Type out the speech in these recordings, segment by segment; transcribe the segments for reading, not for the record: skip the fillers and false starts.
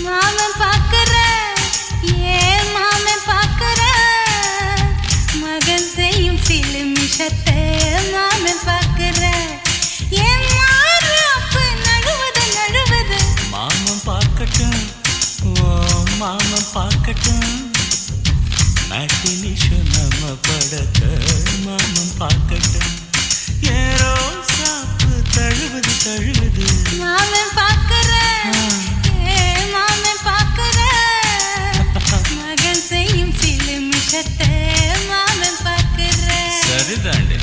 மாமன் பாக்குற ஏ மாமன் பாக்க மேட்டினிஷோ நம்ம படத்த மாமன் பார்க்கட்டும். ஏரோ சாப்பு தழுவுது தழுவுது மாமன் பார்க்கற மாமன் பார்க்கற மகன் செய்யும் சிலுமிஷத்தை மாமன் பார்க்கற. சரிதாண்டி.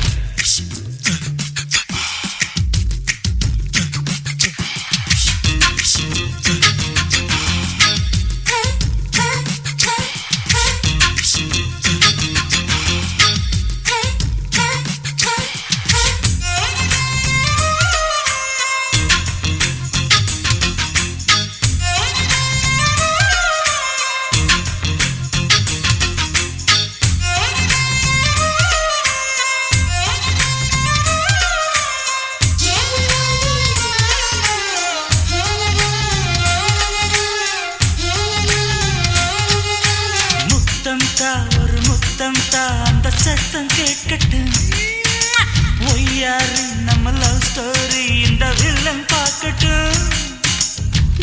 ஒரு முத்தம் தா அந்த சத்தம் கேட்கட்டும். ஒய்யாரு நம்ம லவ் ஸ்டோரி இந்த வில்லன் பார்க்கட்டும்.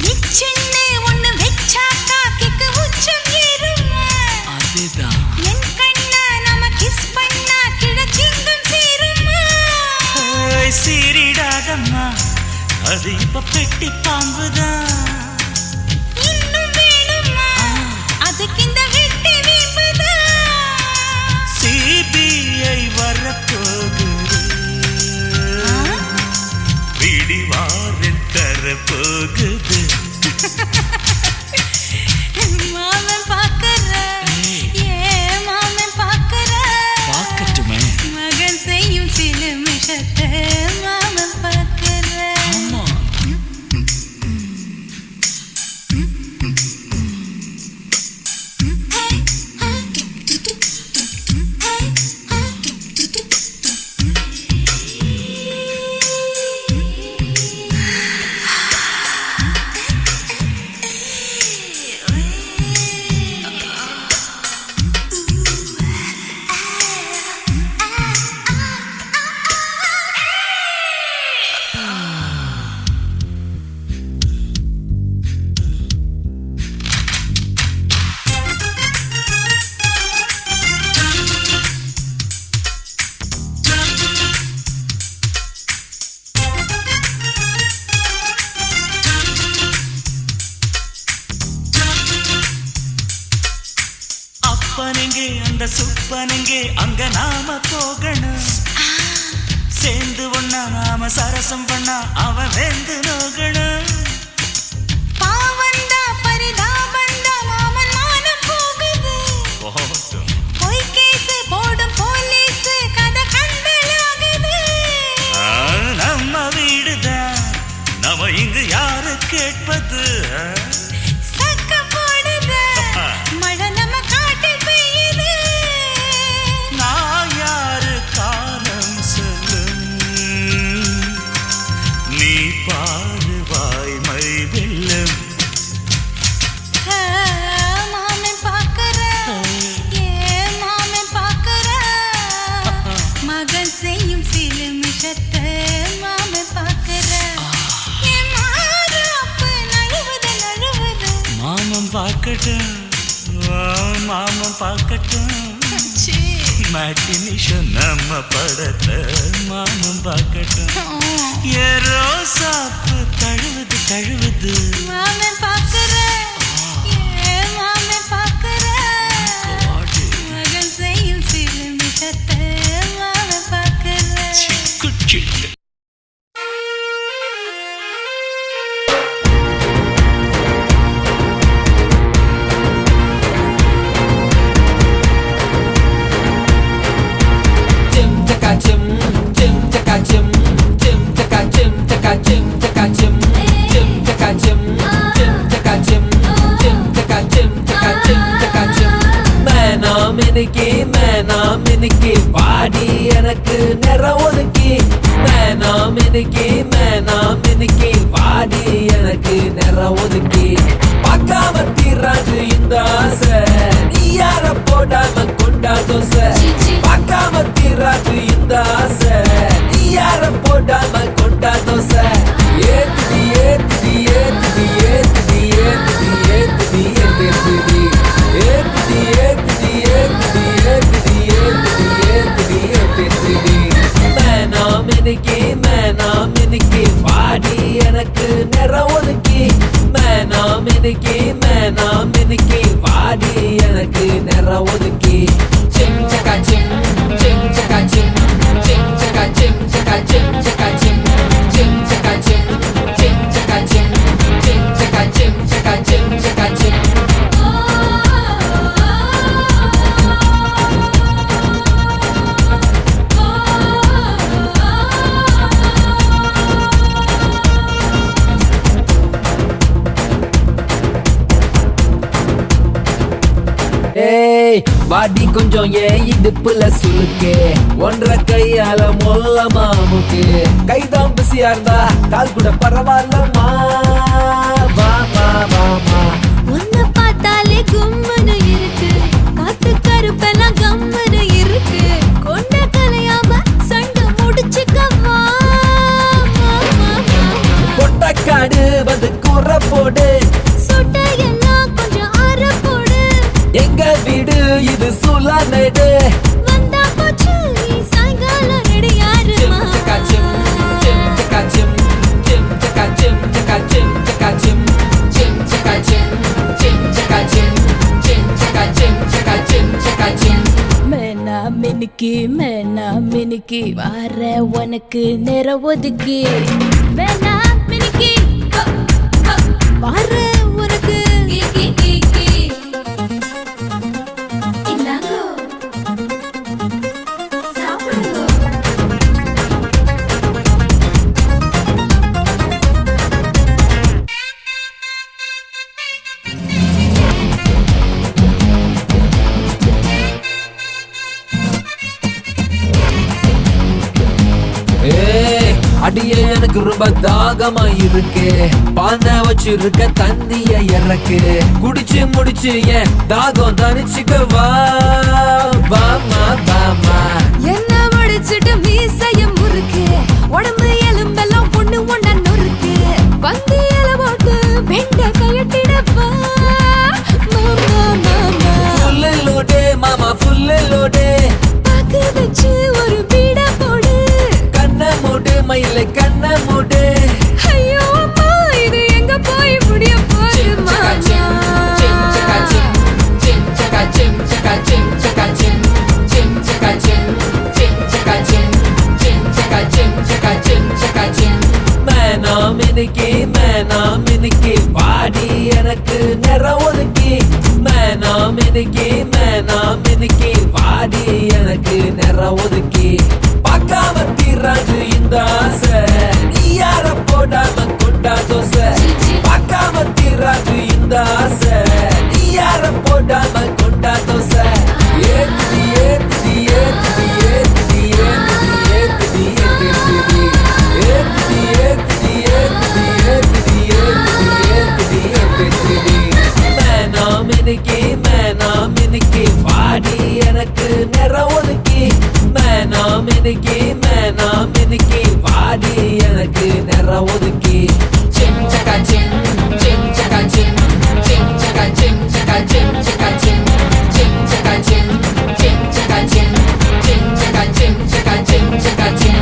நிச்சயமே ஒண்ணு வெச்சாக்கா கிக்கு உச்சம் ஏறுமா. அதுதான் என் கண்ணா நாம கிஸ் பண்ணா கிடச்சிங்கம் சேருமா. சீரிடாதம்மா அது இப்ப பெட்டி பாம்புதான். இன்னும் வேணுமா அதுக்கு இந்த வெட்டி வீம்புதான். சிபிஐ வரப்போகுது பிடிவாரன் தரப்போகுது. மாமன் பார்க்கற மாமன் பார்க்கற பார்க்கட்டுமே மகன் செய்யும் சிலுமிஷத்தை மாமன் பார்க்கற. அப்பனெங்கே அந்த சுப்பனெங்கே அங்க நாம போகணும். சேர்ந்து ஒண்ணா நாம சரசம் பண்ணா அவன் வெந்து நோகணும். பாவந்தா பரிதாபந்தா மாமன் மானம் போகுது. பொய் கேஸ் போடும் போலீஸ் கதை கண்டலாகுது. நம்ம வீடுதான் நம்ம இங்கு யாரு கேட்பது. சக்க போடுது மழை நம்ம காட்டில் பெய்யுது. நான் யாரு காலம் சொல்லும் நீ பாரு வாய்மை வெல்லும். மாமன் பார்க்கற மாமன் பார்க்கற மகன் செய்யும் சிலுமிஷத்தை மாமன் பார்க்கற. நழுவுது நழுவுது மாமன் பார்க்கட்டும் மாமன் பார்க்கட்டும். மேட்டினிஷோ நம்ம படத்தை மாமன் பார்க்கட்டும். ஏரோ சாப்பு தழுவுது தழுவுது மாமன் பார்க்கற மாமன் பார்க்கற மகன் செய்யும் சிலுமிஷத்தை மாமன் பார்க்கற. சிக்கு சிக்கு மினுக்கி பாடி எனக்கு நிற ஒதுக்கி. மினுக்கி பாடி எனக்கு நிற ஒதுக்கி. பார்க்காம தீராது இந்த ஆசை நீ யார போடாம கொண்டா தோசை. பார்க்காம தீராது இந்த ஆசை நீ யார போடாம கொண்டா தோசை. ஏத்துடி ஏத்துடி ஏத்துடி ஏத்துடி ஏத்துடி ஏத்துடி ஏத்துடி ஏத்துடி ஏத்துடி ஏத்துடி வாடி கொஞ்சம் ஏன் இடுப்புல சுலுக்கு ஒன்றரை கையால மொல்லமா முக்கு கைதான் பிஸியா இருந்தா கால் கூட பரவாயில்லம்மா வா வா வா வா உன்னை பார்த்தாலே கும்முன்னு இருக்கு காத்து கருப்பெல்லாம் கம்முன்னு இருக்கு கொண்ட கலையாம சண்டை முடிச்சுக்கம்மா பொட்டக்காடு வந்து கூற போடு சொட்டையெல்லாம் கொஞ்சம் ஆற போடு எங்க வீடு இது சுலானேடு வந்தா போச்சு நீ சாயங்காலம் ரெடி யாருமா மேனா மினுக்கி வார உனக்கு நேர ஒதுக்கி மேனா மினுக்கி வார உனக்கு அடியே எனக்கு ரொம்ப தாகமா இருக்கு பானை வச்சிருக்க தண்ணிய இறக்கு குடிச்சு முடிச்சு ஏன் தாகம் தனிச்சுக்கவா வாமா வாமா என்ன முடிச்சிட்டு மீசையும் முறுக்கு உடம்பு எலும்பெல்லாம் பொண்ணு ஒண்ணா நொறுக்கு வந்து இல போட்டு வெண்ட கையட்டிடப்பா மாமா மாமா ஃபுல்லு லோடே மாமா ஃபுல்லு லோடே பாக்கு வச்சு ஒரு பீட போடு கண்ண மூடு மயில கண்ண மூடு ஐயோ அம்மா இது எங்க போய் முடிய போகுது மேனா மினுக்கி வாடி எனக்கு நிற ஒதுக்கி மேனா மினுக்கி வாடி எனக்கு நிற ஒதுக்கி பார்க்காம தீராது இந்த ஆசை நீ யார போடாம கொண்டா தோசை பார்க்காம தீராது இந்த ஆசை நீ யார போடாம கொண்டா தோசை ஏத்துடி ஏத்துடி ஏத்துடி ஏத்துடி ஏத்துடி ஏத்துடி ஏத்துடி ஏத்துடி ஏத்துடி ஏத்துடி ஏத்துடி ஏத்துடி ஏத்துடி மேனா மினுக்கி வாடி எனக்கு நிற ஒதுக்கி மேனா மினுக்கி வாடி எனக்கு நிற ஒதுக்கி சிம் சகா சிம் சிம் சகா சிம் சிம் சகா சிம் சகா சிம் சகா சிம் சிம் சகா சிம் சிம் சகா சிம் சிம் சகா சிம் சகா சிம் சகா சிம்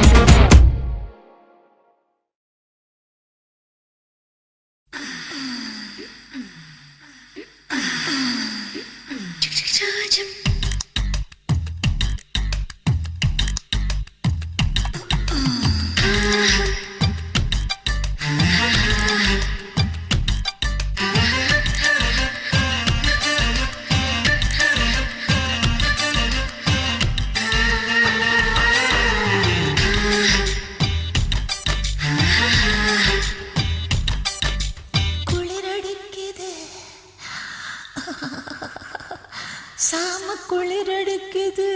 சாம குளிரடிக்குது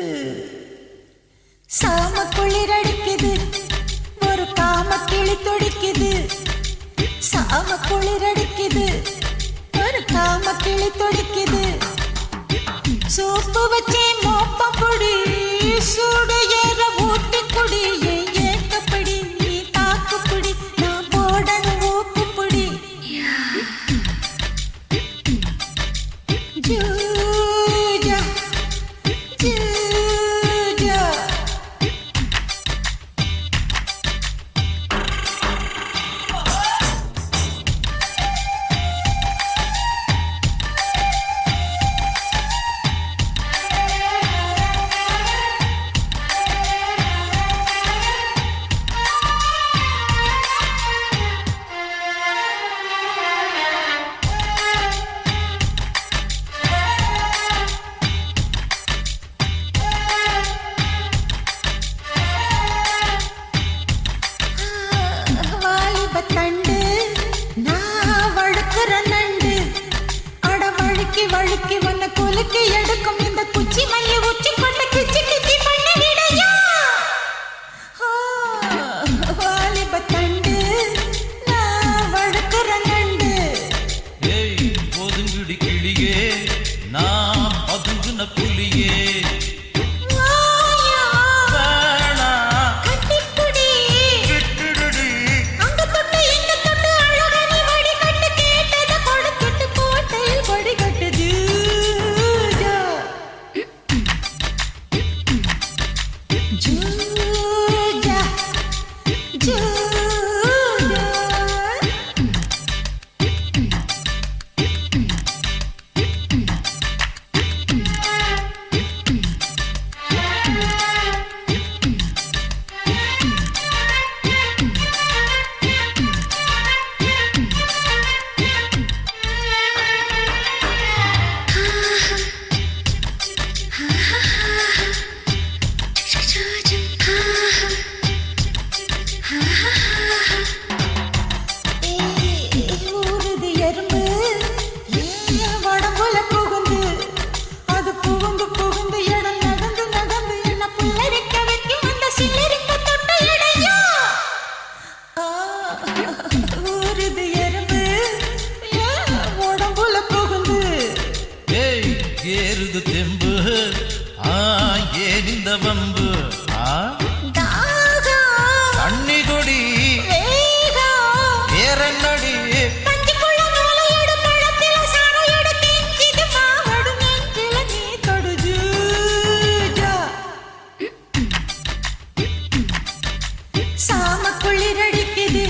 சாம குளிரடிக்குது ஒரு காம கிளி துடிக்குது சாம குளிரடிக்குது ஒரு காம கிளி துடிக்குது சோப்பு வச்சே மோப்பம் பொடி சூடு ஏற ஊட்டி குடி ஏக்கப்படி தாக்குப்படி நான் போடணும் ஊக்குப்படி வழுக்கி வழுக்கி வண்ண குலுக்கி எடுக்கும் இந்த குச்சி ஜூஜா ஜூஜா ஊருது எறும்பு என் உடம்புல புகுந்து அது புகுந்து புகுந்து இடம் நடந்து நடந்து என்ன புல்லரிக்க வைக்கும் அந்த சில்லரிக்க தொட்ட இடையா ஊருது எறும்பு என் உடம்புல புகுந்து ஏய் ஏறுது தெம்பு ஏன் இந்த வம்பு தாகம் தண்ணி கொடி வேகம் வேறென்னடி பஞ்சுக்குள்ள நூலையோடு பழத்தில சாணையோடு கெஞ்சிது மாவடு நெஞ்சில நீ தொடு ஜூஜா சாம குளிரடிக்குது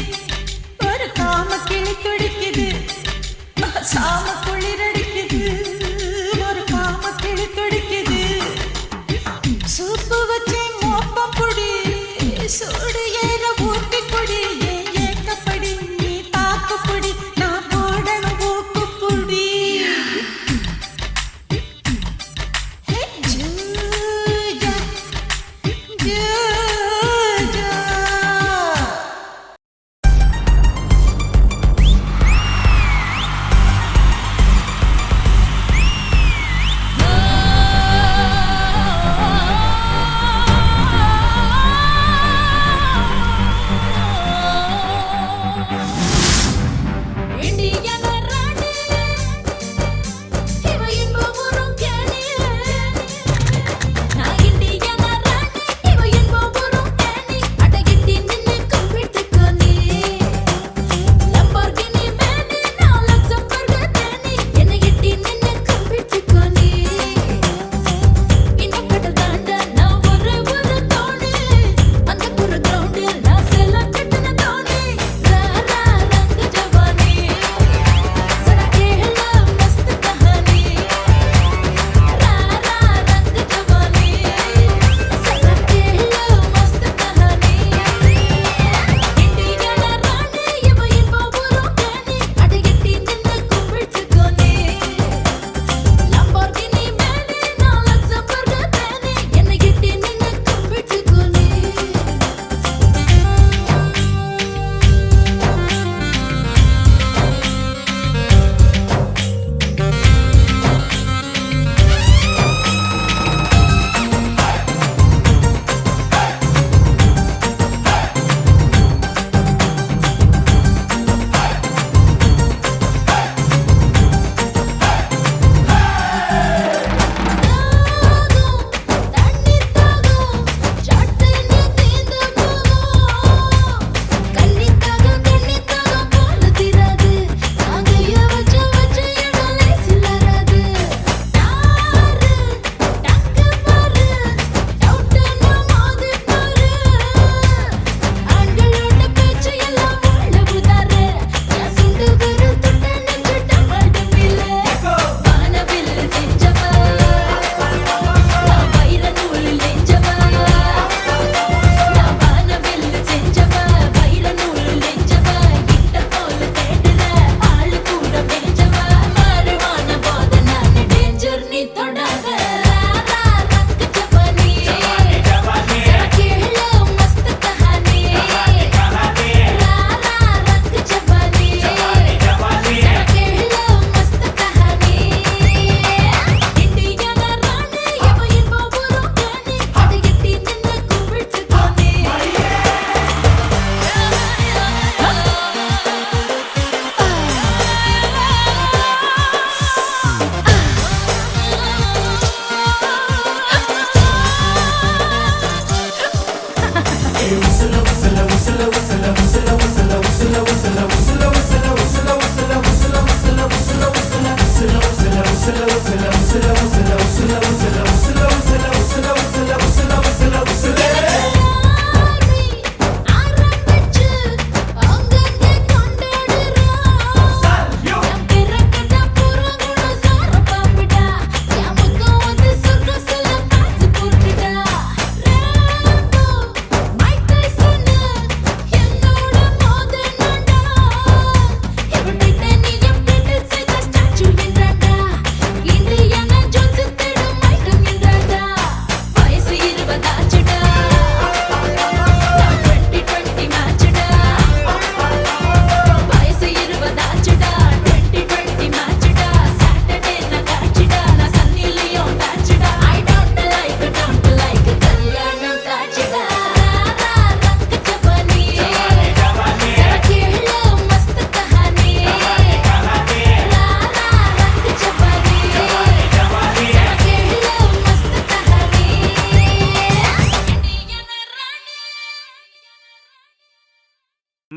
ஒரு காம கிளி துடிக்குது சாம குளிரடிக்குது ஒரு காம கிளி துடிக்குது சூப்பு வச்சு மோப்பம்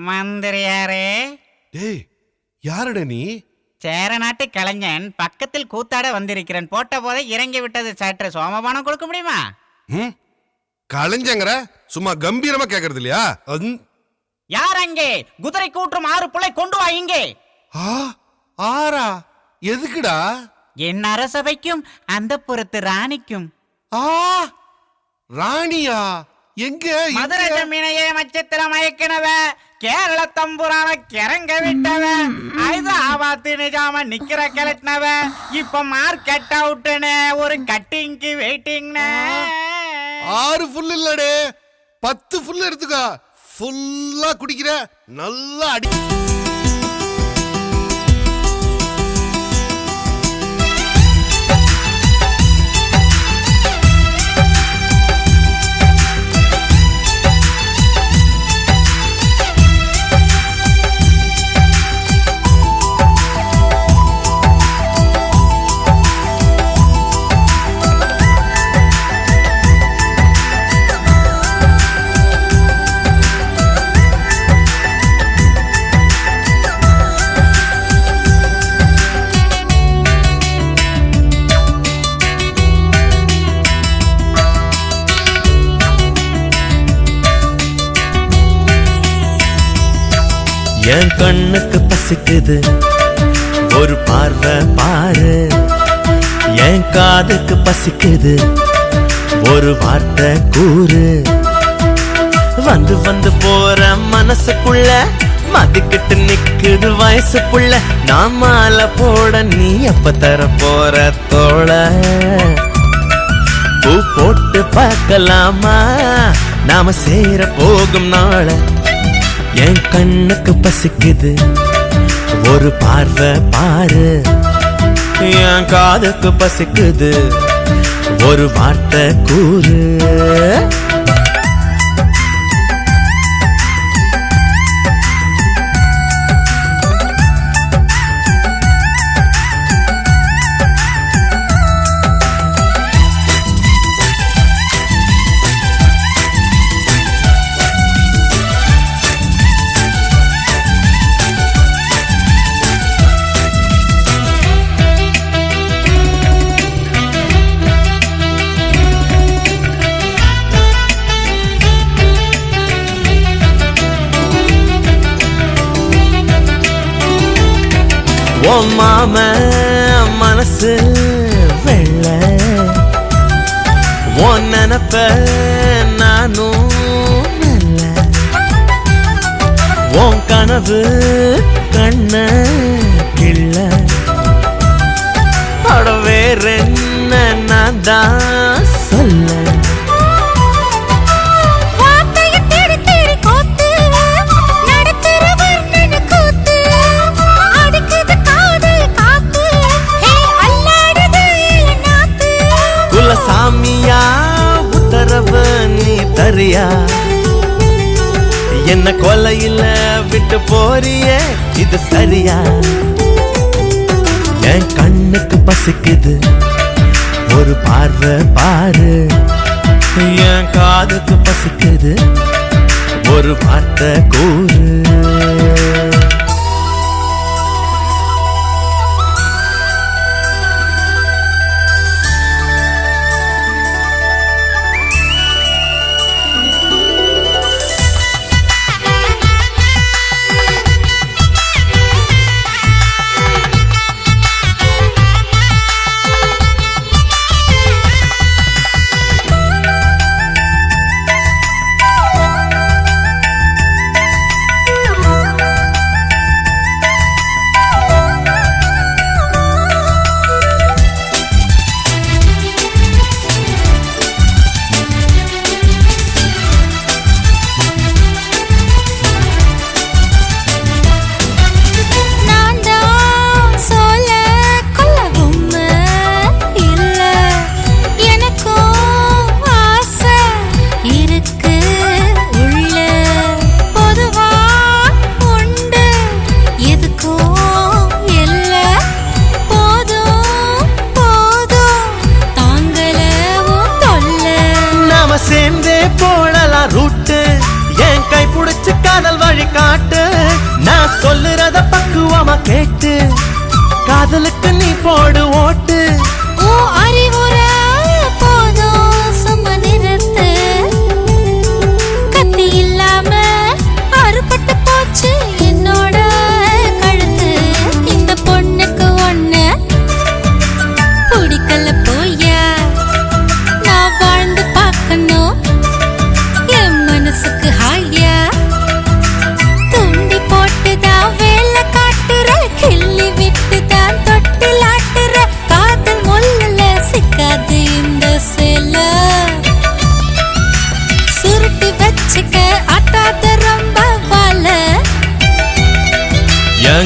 மந்திரியாரே, டேய் யாருடா நீ? சேர நாட்டு கலைஞன் பக்கத்தில் கூத்தாட வந்திருக்கிறேன். போட்ட போதை இறங்கி விட்டது. சற்று சோமபானம் கொடுக்க முடியுமா? கலைஞங்கிற சும்மா கம்பீரமா கேக்குறது இல்லையா? யார் அங்கே? குதிரை கூற்றும் 6 புள்ளை கொண்டு வா இங்கே. ஆறா? எதுக்குடா? என் அரசபைக்கும் அந்த புறத்து ராணிக்கும். ராணியா? எங்க? மதுரை மீனையே மச்சத்தில மயக்கினவ, கேரள தம்புரான கிறங்க விட்டவ, ஹைதராபாத் நிஜாம நிக்கிற கிளட்டினவ, இப்ப மார்க்கெட் அவுட்டுன்னு ஒரு கட்டிங்க்கு வெயிட்டிங்னு. 6 ஃபுல் இல்லடே, 10 ஃபுல் எடுத்துக்கோ. ஃபுல்லா குடிக்கிற, நல்லா அடி. என் கண்ணுக்கு பசிக்குது, ஒரு பார்வை பாரு. என் காதுக்கு பசிக்குது, ஒரு வார்த்தை கூறு. வந்து வந்து போற மனசுக்குள்ள மதிக்கிட்டு நிக்குது வயசுக்குள்ள. நான் மாலை போட நீ எப்ப தர போற தோள? பூ போட்டு பார்க்கலாமா நாம சேர போகும் நாள? என் கண்ணுக்கு பசிக்குது, ஒரு பார்வை பாரு. என் காதுக்கு பசிக்குது, ஒரு வார்த்தை கூறு. ஓ மாம மனசு வெள்ள, ஓ நினப்ப நானும் நல்ல. உன் கனவு கண்ண கிள்ள, அட வேறென்ன நான் தான் சொல்ல. சாமியா உத்தரவு நீ தரியா? என்ன கொலையில விட்டு போறியே, இது சரியா? என் கண்ணுக்கு பசிக்குது, ஒரு பார்வை பாரு. என் காதுக்கு பசிக்குது, ஒரு வார்த்தை கூறு.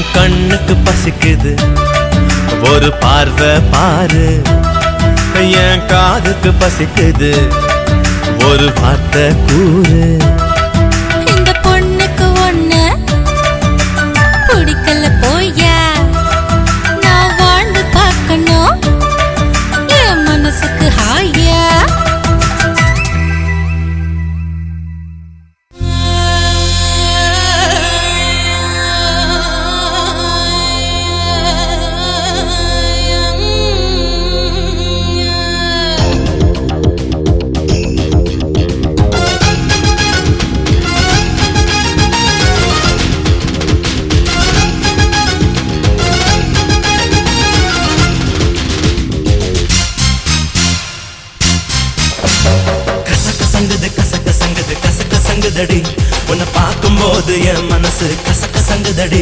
என் கண்ணுக்கு பசிக்குது ஒரு பார்வை பாரு என் காதுக்கு பசிக்குது ஒரு வார்த்தை கூறு இந்த பொண்ணுக்கு ஒண்ணு பிடிக்கல போயா நான் வாழ்ந்து பார்க்கணும் என் மனசுக்கு ஹாயா சங்குதடி உன்னை பார்க்கும்போது என் மனசு கசக்க சங்குதடி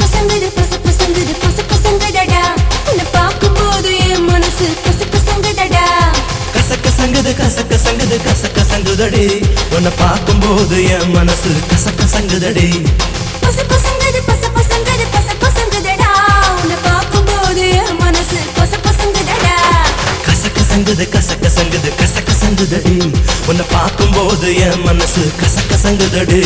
பசங்குது பசங்குதடா உன்னை பார்க்கும்போது என் மனசு கசக்க சங்குதடா கசக்க சங்குதடி உன்னை பார்க்கும்போது என் மனசு கசக்க சங்குதடி பசங்குதடா உன்னை பார்க்கும்போது என் மனசு கசக்க சங்குதடா கசக்க சங்குதடி உன்னை பார்க்கும்போது என் மனசு கசக்க சங்குதடி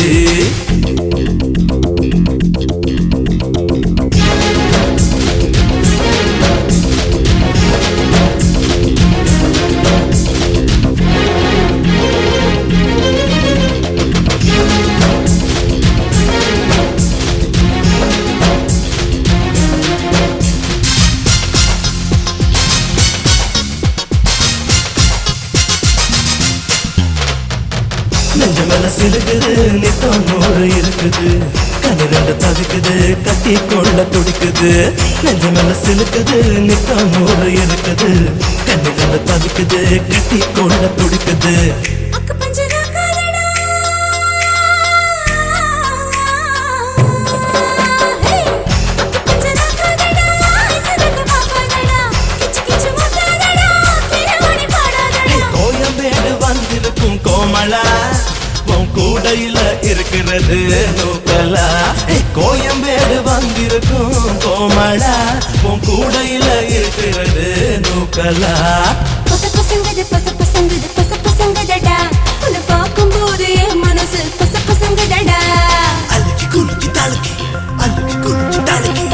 நெஞ்ச மேல சிலுக்குது நித்தம் நூறு இருக்குது கண்ணு ரெண்டு தவிக்குது கட்டி கொள்ள துடிக்குது நெஞ்ச மேல சிலுக்குது நித்தம் நூறு இருக்குது கண்ணு ரெண்டு தவிக்குது கட்டி கொள்ள துடிக்குது அக்கு பஞ்சரா காலடா ஹே அக்கு பஞ்சரா காலடா ஐசரக பாப்பாடா கிச்சு கிச்சு முட்டாடா கிரமணி பாடாடா கோயம்பேடு வந்திருக்கும் கோமளா உன் கூடையில இருக்கிறது நூக்கலா கோயம்பேடு வந்திருக்கும் கோமளா உன் கூடையில இருக்கிறது நூக்கலா பசங்குதடா உன்னை பார்க்கும்போது என் மனசு பசங்குதடா அழுக்கி குலுக்கி தழுக்கி அழுக்கி குலுக்கி தழுக்கி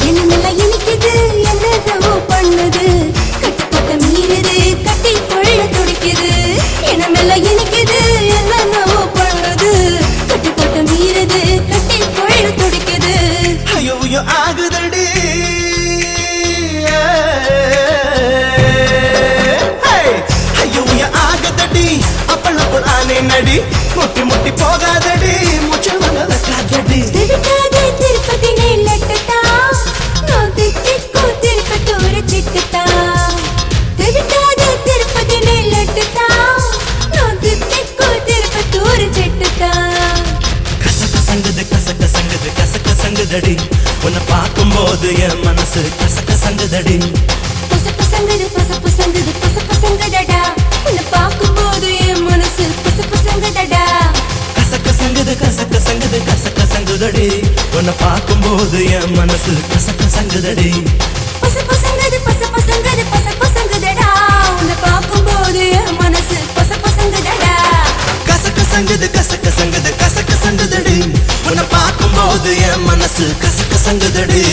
என்னமெல்லாம் இனிக்குது என்னென்னவோ பண்ணுது கட்டுப்பட்ட மீறுது கட்டி கொள்ள துடிக்குது என்னமெல்லாம் இனிக்குது என்னென்னவோ பண்ணுது கட்டுப்பட்ட மீறுது கட்டி கொள்ள துடிக்குது ஐயோ ஐயோ ஆகுதடி ஐயோ ஐயோ ஆகுதடி அப்பளப்பள் ஆனே நடி முட்டி முட்டி போகாதடி முச்சல் மனத காதடி திருட்டாதே திருப்பதி நெல்லட்டா நான் திட்டிக்கோ திருப்பத்தூர சிட்டுட்டா திருட்டாதே திருப்பதி நெல்லட்டா நான் திட்டிக்கோ திருப்பத்தூர சிட்டுட்டா கசக்க சங்குதடி உன்னை பார்க்கும்போது என் மனசு கசக்க சங்குதடி பசங்குதடா உன்னை பார்க்கும்போது என் மனசு பசங்குதடா கசக்க சங்குதடி உன்னை பார்க்கும்போது என் மனசு கசக்க சங்குதடி பசங்குதடா உன்னை பார்க்கும்போது என் மனசு பசங்குதடா கசக்க சங்குதடி உன்னை பார்க்கும்போது என் மனசு கசக்க சங்குதடி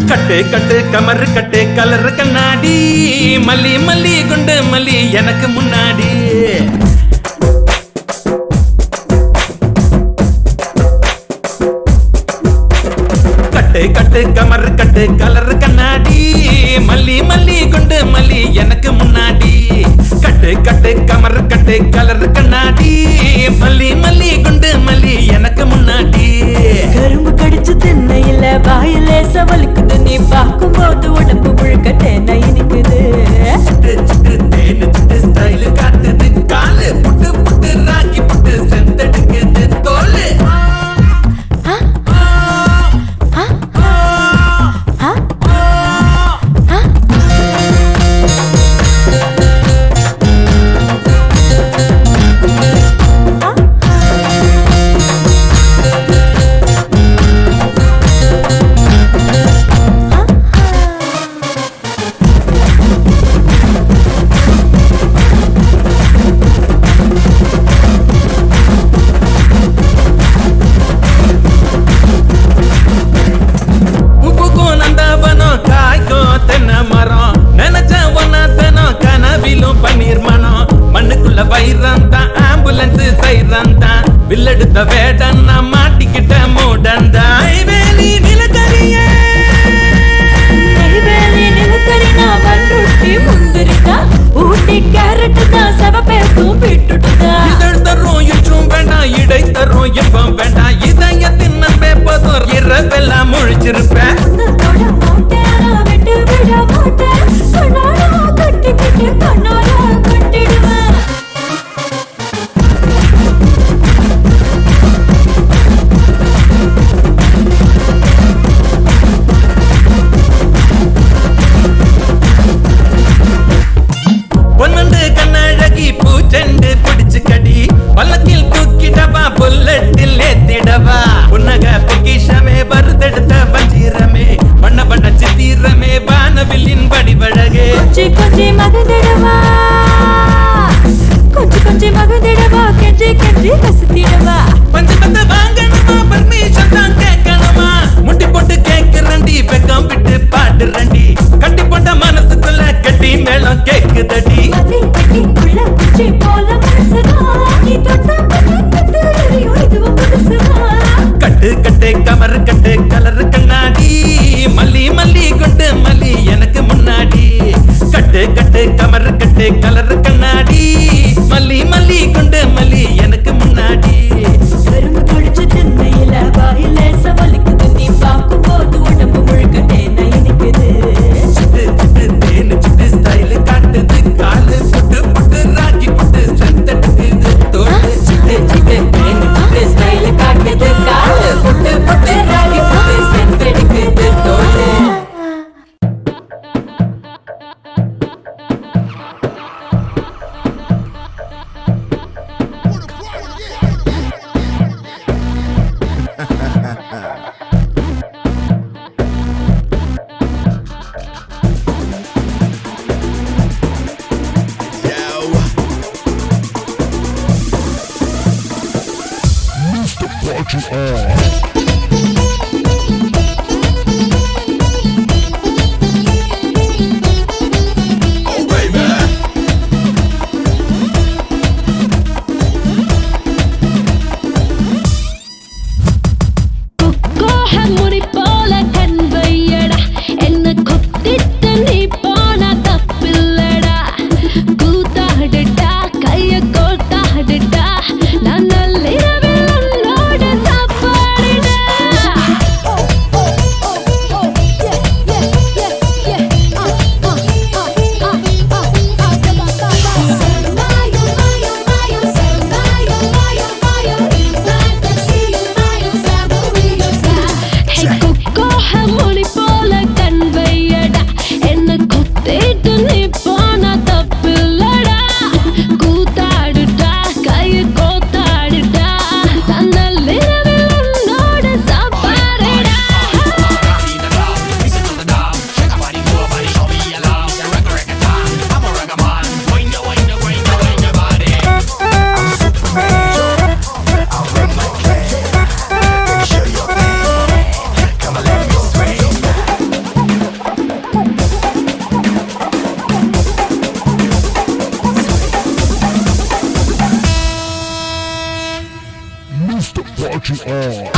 கட்டு கட்டு கமரு கட்டு கலரு கண்ணாடி மல்லி மல்லி கொண்டு மல்லி எனக்கு முன்னாடி கட்டு கட்டு கமரு கட்டு கலரு கண்ணாடி கண்ணாடி மல்லி மல்லி குண்டு மல்லி எனக்கு முன்னாடி கட்டு கட்டு கமர் கட்டு கலர் கண்ணாடி மல்லி மல்லி குண்டு மல்லி எனக்கு முன்னாடி கரும்பு கடிச்சு திண்ணையில வாயில சவலுக்குது நீ பார்க்கும்போது உடம்பு முழுக்க தேனை இனிக்குது தேனு ஸ்டைல் காட்டுது காலு புட்டு புட்டு ராக்கி புட்டு செந்தெடுக்குது தோலு வில்லெடுத்த வேடன் நான் மாட்டிக்கிட்ட மூடந்தா வேலி நிலக்கரிய நான் பண்ருட்டி முந்திரிக்கா ஊட்டி கேரட் தான் செவப்பேசும் விட்டுட்டுதா இதழ் தரும் இன்றும் வேண்டாம் இடை தரும் இன்பம் வேண்டாம் இதயத்தின் நம்பே போதும் இரவெல்லாம் முழிச்சிருப்பேன் விட்டு விட மாட்டேன் கண்ணாடா கட்டிக்கிட்டு கண்ணாடா கட்டிடுவேன் பொன்னண்டு கண்ணழகி பூச்செண்டு பிடிச்சு கடி பல்லக்கில் தூக்கிடவா புல்லட்டில் ஏத்திடவா புன்னக பொக்கிஷமே வருதெடுத்த வஞ்சிரமே வண்ண வண்ண சித்திரமே வானவில்லின் வடிவழகே கொஞ்சி மகந்திடவா கொஞ்சி மகந்திடவா கெஞ்சி ரசித்திடவா பஞ்சு பத்து வாங்கணுமா பர்மிஷன் தான் கேட்கணுமா முட்டி போட்டு கேக்குறண்டி வெக்கம் விட்டு பாடுறண்டி கட்டி போட்ட மனசுக்குள்ள கட்டி மேளம் கேக்குதடி மதி கட்டி உள்ள குச்சி போல மனசுதா நீ தொட்டா கட்டு இதுவும் புதுசுதா கட்டு கட்டு கமர் கட்டு கலர் கண்ணாடி மல்லி மல்லி கொண்டு மல்லி எனக்கு முன்னாடி கட்டு கட்டு கமர் கட்டு கலர் கண்ணாடி மல்லி மல்லி கொண்டு மல்லி எனக்கு முன்னாடி கரும்பு குடிச்சு திண்ணையில வாயில சவலுக்குது நீ பார்க்கும்போது உடம்பு முழுக்க தேனை இனிக்குது சிட்டு சிட்டு தேனு சிட்டு ஸ்டைல் காட்டுது காலு புட்டு புட்டு ராக்கி புட்டு செந்தெடுக்குது தோடு சிட்டு சிட்டு தேனு சிட்டு ஸ்டைல் காட்டுது காலு புட்டு புட்டு ராக்கி புட்டு செந்தெடுக்குது தோடு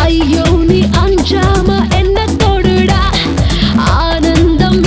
ஐயோ நீ அஞ்சாம என்ன தொடுடா ஆனந்தம்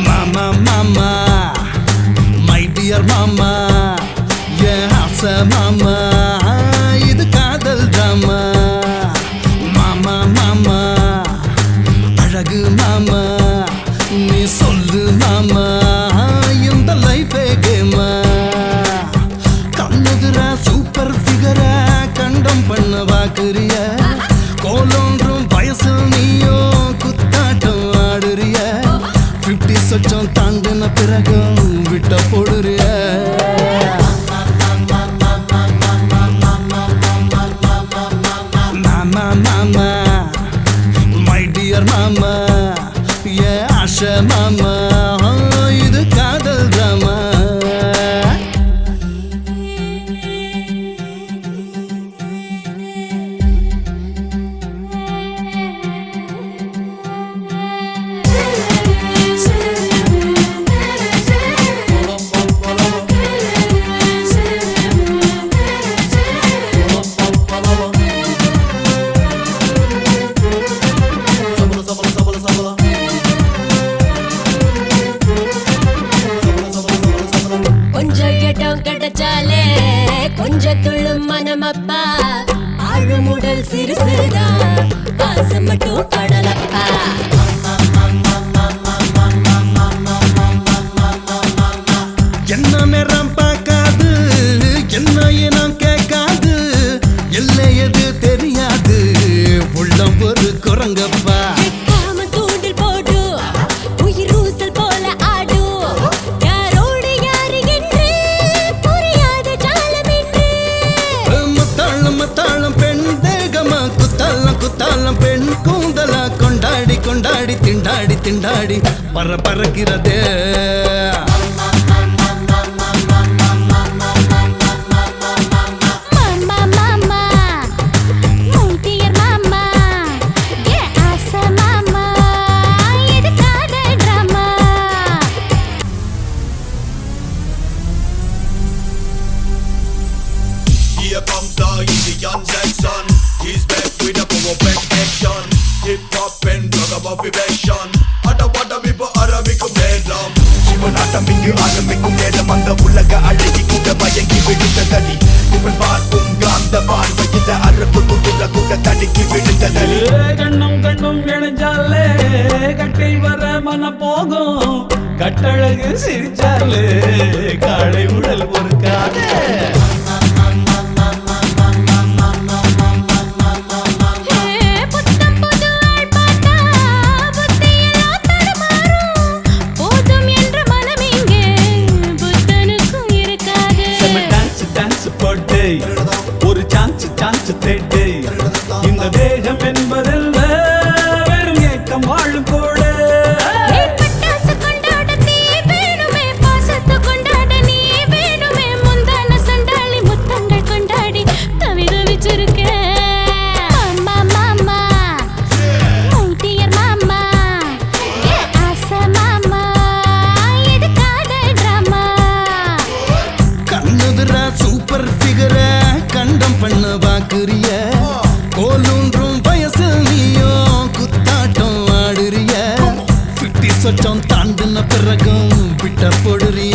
மாமா மாமா மை டியர் மாமா என் ஆசை மாமா இது காதல் டிராமா மாமா மாமா அழகு மாமா நீ சொல்லு மாமா இந்த லைஃபே கேமா கண்ணுதுரா சூப்பர் ஃபிகரா கண்டம் பண்ண வாக்குறிய கோலோன்றும் வயசு நீயோ குத்தாட்டம் ஆடுறிய 50 சொச்சம் தாண்டின பிறகும் விட்ட போடுறிய மாமா மாமா மை டியர் மாமா ஏ ஆஷா மாமா இது காதல் டிராமா கொஞ்சம் இடம் கிடைச்சாலே கொஞ்சம் துள்ளும் மனமப்பா ஆழ்முடல் சிறு சிறுதான் பாசம் மட்டும் படலப்பா என்ன நேரம் பார்க்காது என்ன இனம் கேட்காது எல்லை எது தெரியாது உள்ளம் ஒரு குரங்கப்பா காம தூண்டில் போடு உயிர் ஊசல் போல ஆடு யாரோடு யாரு என்று புரியாத ஜாலம் என்று முத்தாளம் முத்தாளம் பெண் தேகமா குத்தாளம் குத்தாளம் பெண் கூந்தலா கொண்டாடி கொண்டாடி திண்டாடி திண்டாடி பறக்கிறதே மாமா மாமா மை டியர் மாமா ஏ ஆசை மாமா இது காதல் drama Here comes the Indian Jackson. He's back with a power back action. Hip hop and ragamuffin action. Adavada vipa arabikum nedam. சிவனாட்டம் இங்கு ஆரம்பிக்கும் நேரம் அந்த உலக அழகி கூட மயங்கி விழுந்ததடி இவன் பார்க்கும் காந்த பார்வையில அரபு குடுல கூட தடுக்கி விழுந்ததடி கண்ணும் கண்ணும் இணைஞ்சாலே கட்டை வர மன போகும் கட்டழகு சிரிச்சாலே காளை உடல் பொறுக்காதே புத்தம் புது ஆள் பார்த்தா புத்தியெல்லாம் தடுமாறும் போதும் என்ற மனம் இங்கே புத்தனுக்கும் இருக்காது டான்ஸ் டான்ஸ் போட்டு ஒரு சான்ஸ் சான்ஸ் தேட்டு இந்த தேகம் என்பதல்ல வெறும் ஏக்கம் வாழும் கூட பட்டாசு கொண்டாட தீ வேணுமே பாசத்தை கொண்டாட நீ வேணுமே முந்தான சண்டாளி முத்தங்கள் கொண்டாடி தவிச்சிருக்கேன் மாமா மாமா மை டியர் மாமா ஏ ஆசை மாமா இது காதல் டிராமா கண்ணுதுரா சூப்பர் ஃபிகரா கண்டம் பண்ண வாக்குறிய கோலூன்றும் வயசு நீயோ குத்தாட்டம் ஆடுறிய 50 சொச்சம் தாண்டின பிறகும் விட்ட போடுறிய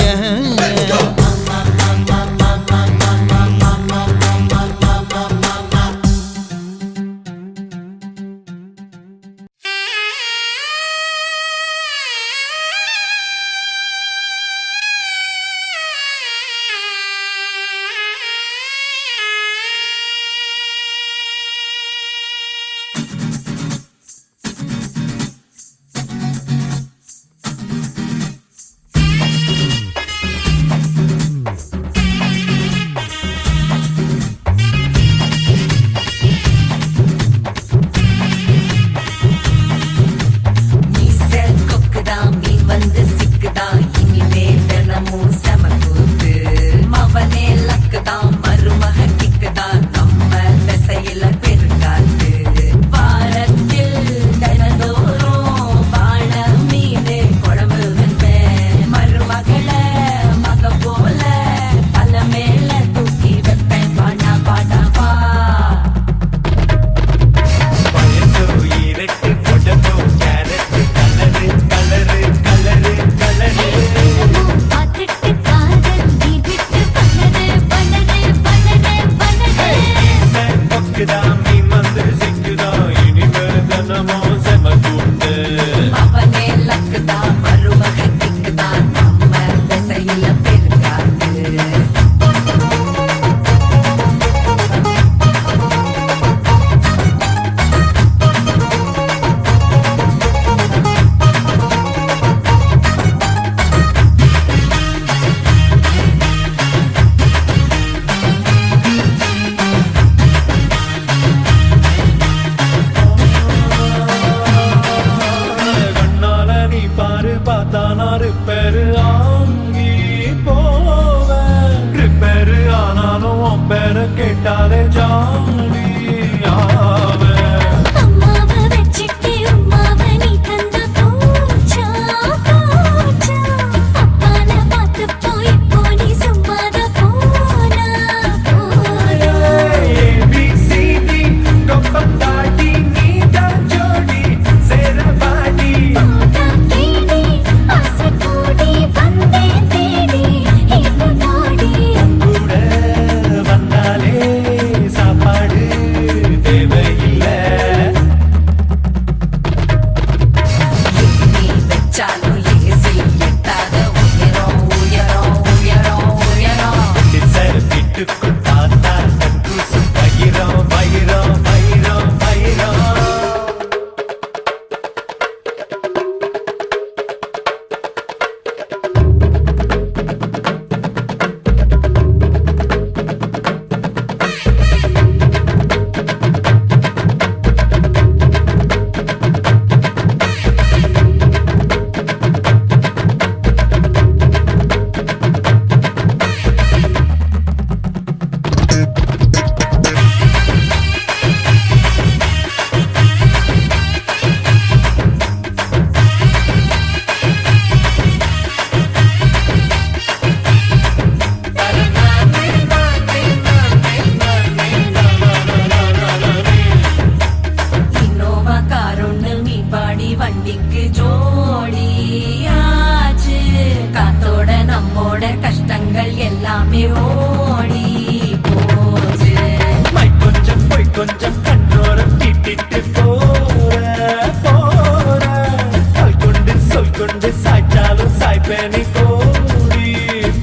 கொடுப்பேனி கோடி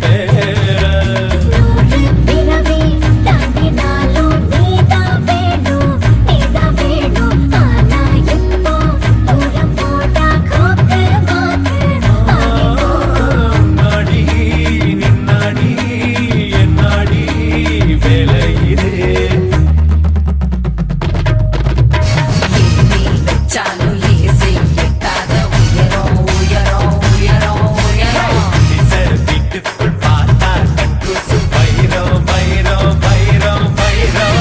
பேர பிறவி தாண்டினாலும் நீதான் வேணும் நீதான் வேணும் ஆனா இப்போ தூரம் போட்டா கூப்பிட்டு நாடி நின்னாடி என்னாடி வேலையிலே வச்சாலும் ஏசி எட்டாத உயரம் உயரம் உயரம் உயரம் வீட்டுக்குள் பார்த்தா கக்கூசு வைரம் வைரம் வைரம் வைரம்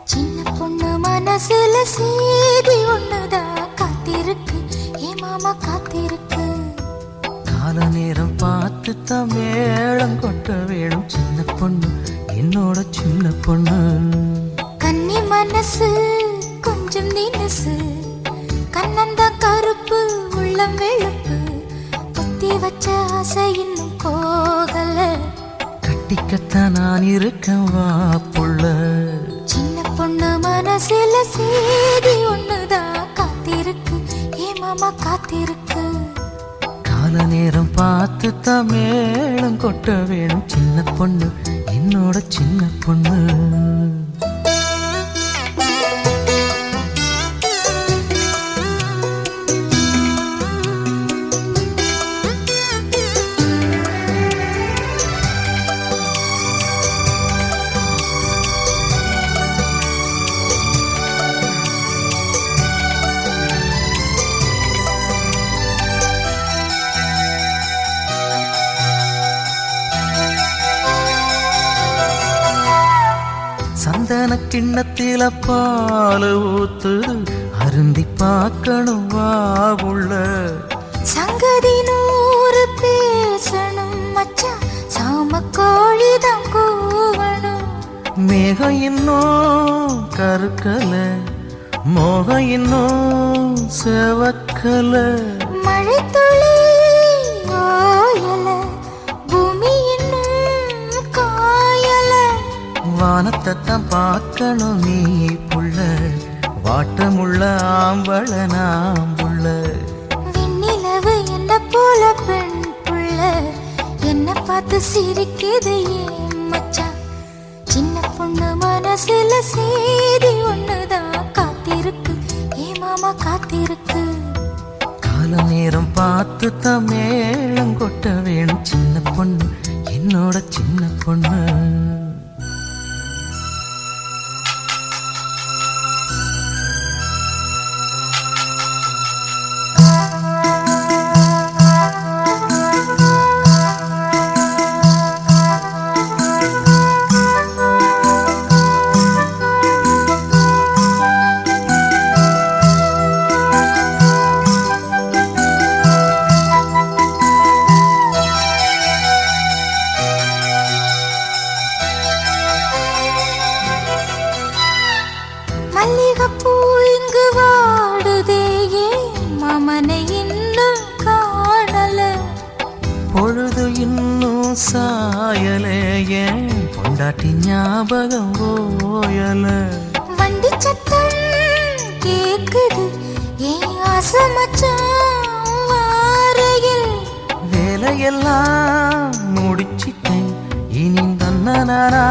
சின்ன பொண்ணு மனசுல சேதி ஒண்ணுதான் காத்திருக்கு ஏ மாமா காத்திருக்கு கால நேரம் பார்த்து தான் மேளம் கொட்ட வேணும் சின்ன பொண்ணு என்னோட சின்ன பொண்ணு கன்னி மனசு கொஞ்சம் நினசு கண்ணந்தா கருப்பு உள்ளம் வெளுப்பு பொத்தி வச்ச ஆசை இன்னும் போகல கட்டிக்கத்தான் நான் இருக்கேன் வா புள்ள சின்ன பொண்ணு மனசுல சேதி ஒண்ணுதான் காத்திருக்கு ஏ மாமா காத்திருக்கு கால நேரம் பார்த்து தான் மேளம் கொட்ட வேணும் சின்ன பொண்ணு என்னோட சின்ன பொண்ணு சந்தன கிண்ணத்தில பால் ஊத்துது அருந்தி பார்க்கணும் வா உள்ள சங்கதி நூறு பேசணும் மச்சான் சாம கோழிதான் கூவணும் மேகம் இன்னும் கருக்கல மோகம் இன்னும் செவக்கல மழை துளி ஓயல பூமி இன்னும் காயல வானத்தை தான் பார்க்கணும் நீ புள்ள வாட்டமுள்ள ஆம்பள நாம்புள்ள வெண்ணிலவு என்ன போல பெண் புள்ள என்ன பார்த்து சிரிக்குது ஏன் மச்சான் சின்ன பொண்ணு மனசுல சேதி ஒண்ணுதான் காத்திருக்கு ஏ மாமா காத்திருக்கு கால நேரம் பார்த்து தான் மேளம் கொட்ட வேணும் சின்ன பொண்ணு என்னோட சின்ன பொண்ணு மல்லிகைப்பூ இங்கு வாடுதே ஏன் மாமனை இன்னும் காணல பொழுது இன்னும் சாயலே ஏன் பொண்டாட்டி ஞாபகம் ஓயல வண்டி சத்தம் கேக்குது ஏன் ஆசை மச்சான் வாரையில் வேலையெல்லாம் முடிச்சிட்டேன் இனி தன்னனா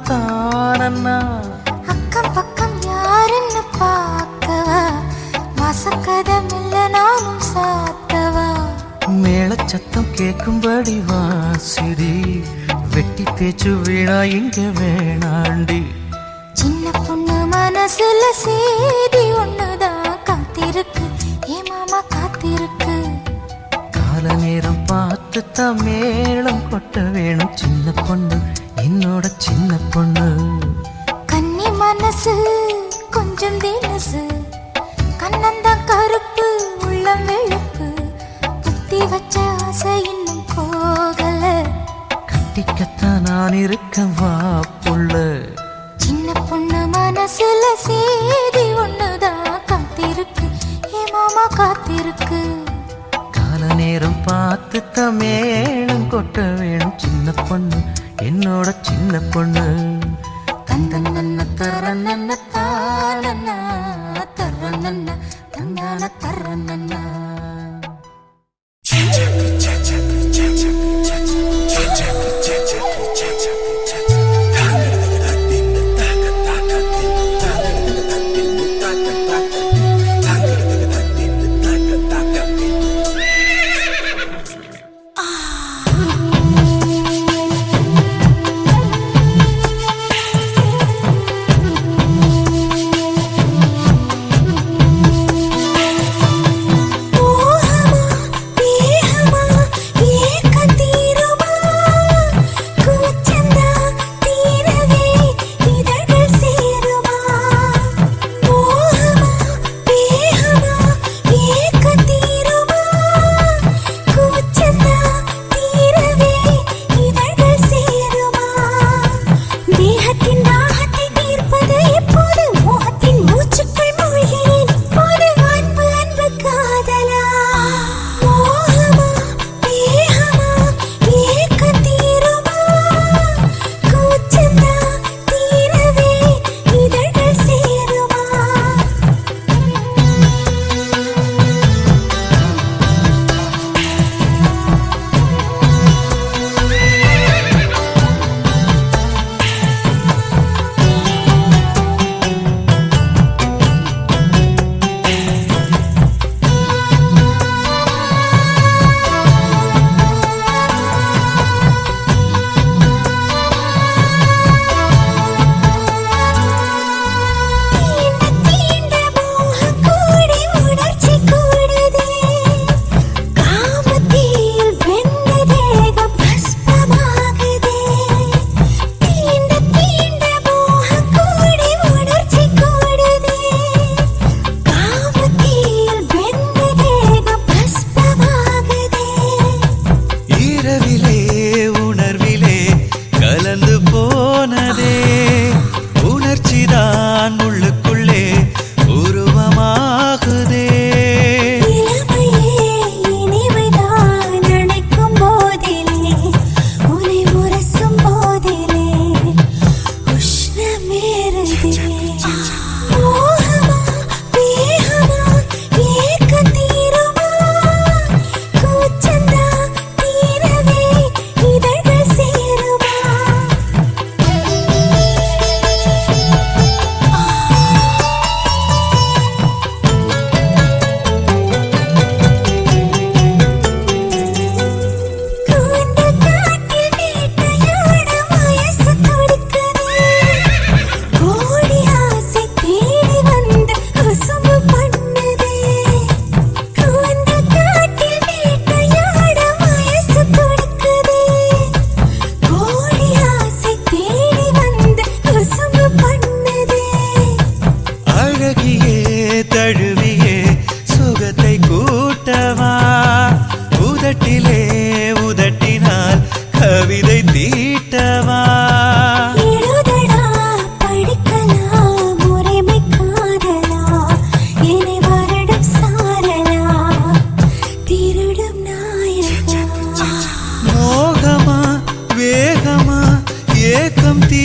தானண்ணா அக்கம் பக்கம் யாருன்னு பார்க்கவா வாசக்கதமில்ல நானும் சாத்தவா மேளச்சத்தம் கேட்கும்படி வாசிடி வெட்டி பேச்சு வீணா இங்க வேணாண்டி சின்ன பொண்ணு மனசுல சேதி ஒண்ணுதான் காத்திருக்கு ஏ மாமா காத்திருக்கு கால நேரம் பார்த்து மேளம் கொட்ட வேணும் சின்ன பொண்ணு என்னோட சின்ன பொண்ணு கன்னி மனசு கொஞ்சம் தினசு கண்ணந்தான் கருப்பு உள்ளம் வெளுப்பு புத்தி வச்ச ஆசை இன்னும் போகல கட்டிக்கத்தான் நான் இருக்க வா புள்ள சின்ன பொண்ணு மனசுல சேதி ஒண்ணுதான் காத்திருக்கு ஏ மாமா காத்திருக்கு கால நேரம் பார்த்து மேளம் கொட்ட வேணும் சின்ன பொண்ணு என்னோட சின்ன பொண்ணு தந்தன்ன தரநன்ன தானன்ன தரநன்ன தந்தான தரநன்ன ஏக்கம் தீ